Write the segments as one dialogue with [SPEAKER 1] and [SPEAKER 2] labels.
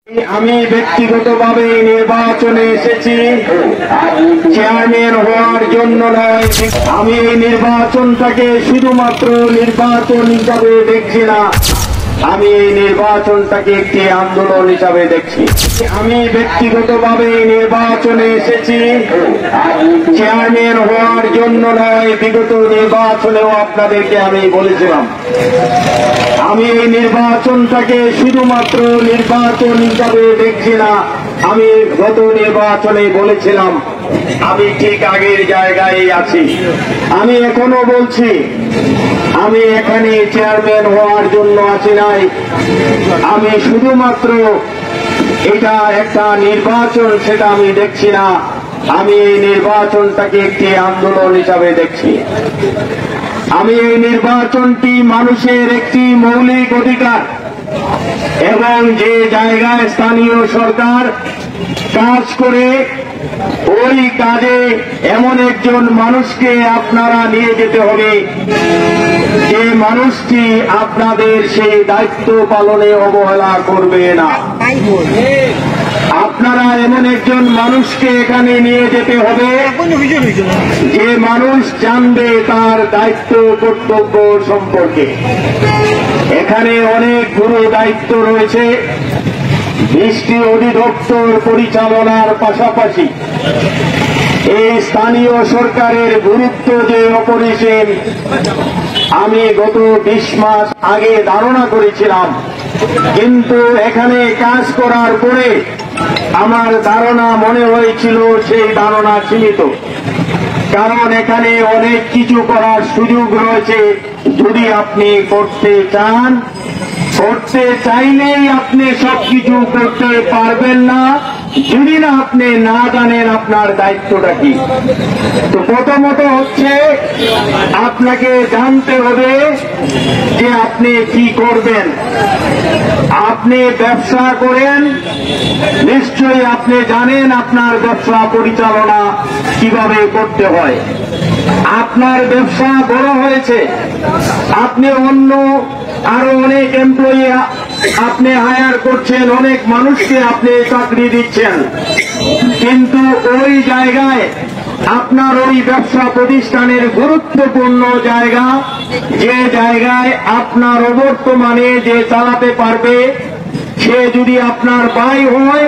[SPEAKER 1] আমি ব্যক্তিগতভাবে নির্বাচনে এসেছি চেয়ারম্যান হওয়ার জন্য নয়। আমি এই নির্বাচনটাকে শুধুমাত্র নির্বাচন হিসাবে দেখছি না, আমি এই নির্বাচনটাকে একটি আন্দোলন হিসাবে দেখছি। আমি ব্যক্তিগতভাবে নির্বাচনে এসেছি চেয়ারম্যান হওয়ার জন্য নয়। বিগত নির্বাচনেও আপনাদেরকে আমি বলেছিলাম আমি এই নির্বাচনটাকে শুধুমাত্র নির্বাচন হিসাবে দেখছি না, আমি গত নির্বাচনে বলেছিলাম আমি ঠিক আগের জায়গায় আছি। আমি এখনো বলছি আমি এখানে চেয়ারম্যান হওয়ার জন্য আছি নাই, আমি শুধুমাত্র এটা একটা নির্বাচন সেটা আমি দেখছি না, আমি এই নির্বাচনটাকে একটি আন্দোলন হিসাবে দেখছি। আমি এই নির্বাচনটি মানুষের একটি মৌলিক অধিকার এবং যে জায়গায় স্থানীয় সরকার কাজ করে ওই কাজে এমন একজন মানুষকে আপনারা নিয়ে যেতে হবে যে মানুষটি আপনাদের সেই দায়িত্ব পালনে অবহেলা করবে না। আপনারা এমন একজন মানুষকে এখানে নিয়ে যেতে হবে যে মানুষ জানবে তার দায়িত্ব কর্তব্য সম্পর্কে। এখানে অনেক গুরু দায়িত্ব রয়েছে, বৃষ্টি অধিদপ্তর পরিচালনার পাশাপাশি এই স্থানীয় সরকারের গুরুত্ব যে অপরিসীম আমি গত 20 মাস আগে ধারণা করেছিলাম, কিন্তু এখানে কাজ করার পরে আমার ধারণা মনে হয়েছিল সেই ধারণা সীমিত। কারণ এখানে অনেক কিছু করার সুযোগ রয়েছে, যদি আপনি করতে চান, করতে চাইলেই আপনি সবকিছু করতে পারবেন না যদি না আপনি না জানেন আপনার দায়িত্বটা কি। তো প্রথমত হচ্ছে আপনাকে জানতে হবে যে আপনি কি করবেন। আপনি ব্যবসা করেন, নিশ্চয়ই আপনি জানেন আপনার ব্যবসা পরিচালনা কিভাবে করতে হয়। আপনার ব্যবসা বড় হয়েছে, আপনি অন্য আরো অনেক এমপ্লয়ি আপনি হায়ার করছেন, অনেক মানুষকে আপনি চাকরি দিচ্ছেন, কিন্তু ওই জায়গায় আপনার ওই ব্যবসা প্রতিষ্ঠানের গুরুত্বপূর্ণ জায়গা, যে জায়গায় আপনার অবর্তমানে যে চালাতে পারবে সে যদি আপনার ভাই হয়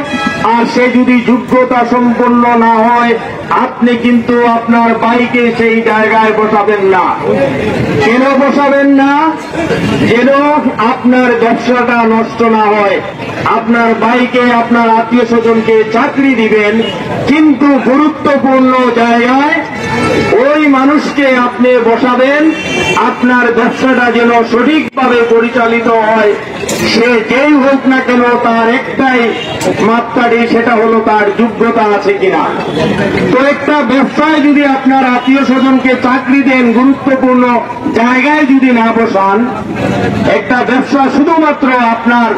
[SPEAKER 1] আর সে যদি যোগ্যতা সম্পন্ন না হয়, আপনি কিন্তু আপনার ভাইকে সেই জায়গায় বসাবেন না। কেন বসাবেন না? যেন আপনার ব্যবসাটা নষ্ট না হয়। আপনার ভাইকে, আপনার আত্মীয় স্বজনকে চাকরি দিবেন, কিন্তু গুরুত্বপূর্ণ জায়গায় ওই মানুষকে আপনি বসাবেন, আপনার ব্যবসাটা যেন সঠিকভাবে পরিচালিত হয়। সে যেই হোক না কেন তার একটাই মাপকাঠি, সেটা হলো তার যোগ্যতা আছে কিনা। তো একটা ব্যবসায় যদি আপনার আত্মীয় স্বজনকে চাকরি দেন, গুরুত্বপূর্ণ জায়গায় যদি না বসান, একটা ব্যবসা শুধুমাত্র আপনার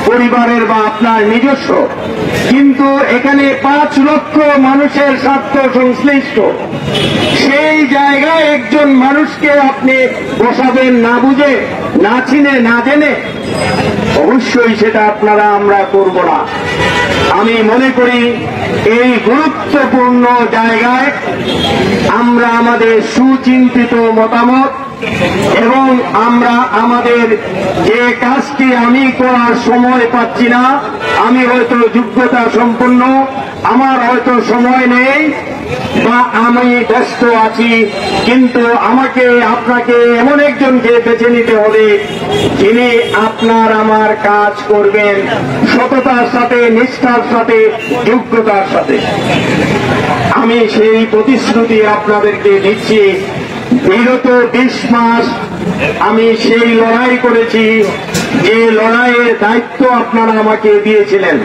[SPEAKER 1] পরিবারের বা আপনার নিজস্ব, কিন্তু এখানে 5 লক্ষ মানুষের স্বার্থ সংশ্লিষ্ট, সেই জায়গায় একজন মানুষকে আপনি বসাবেন না বুঝে, না চিনে, না জেনে, অবশ্যই সেটা আমরা করব না। আমি মনে করি এই গুরুত্বপূর্ণ জায়গায় আমরা আমাদের সুচিন্তিত মতামত এবং আমরা আমাদের যে কাজটি আমি করার সময় পাচ্ছি না, আমি হয়তো যোগ্যতা সম্পন্ন, আমার হয়তো সময় নেই বা আমি ব্যস্ত আছি, কিন্তু আমাকে আপনাকে এমন একজনকে বেছে নিতে হবে যিনি আপনার আমার কাজ করবেন সততার সাথে, নিষ্ঠার সাথে, যোগ্যতার সাথে। আমি সেই প্রতিশ্রুতি আপনাদেরকে দিচ্ছি। বিগত 20 মাস আমি সেই লড়াই করেছি যে লড়াইয়ের দায়িত্ব আপনারা আমাকে দিয়েছিলেন।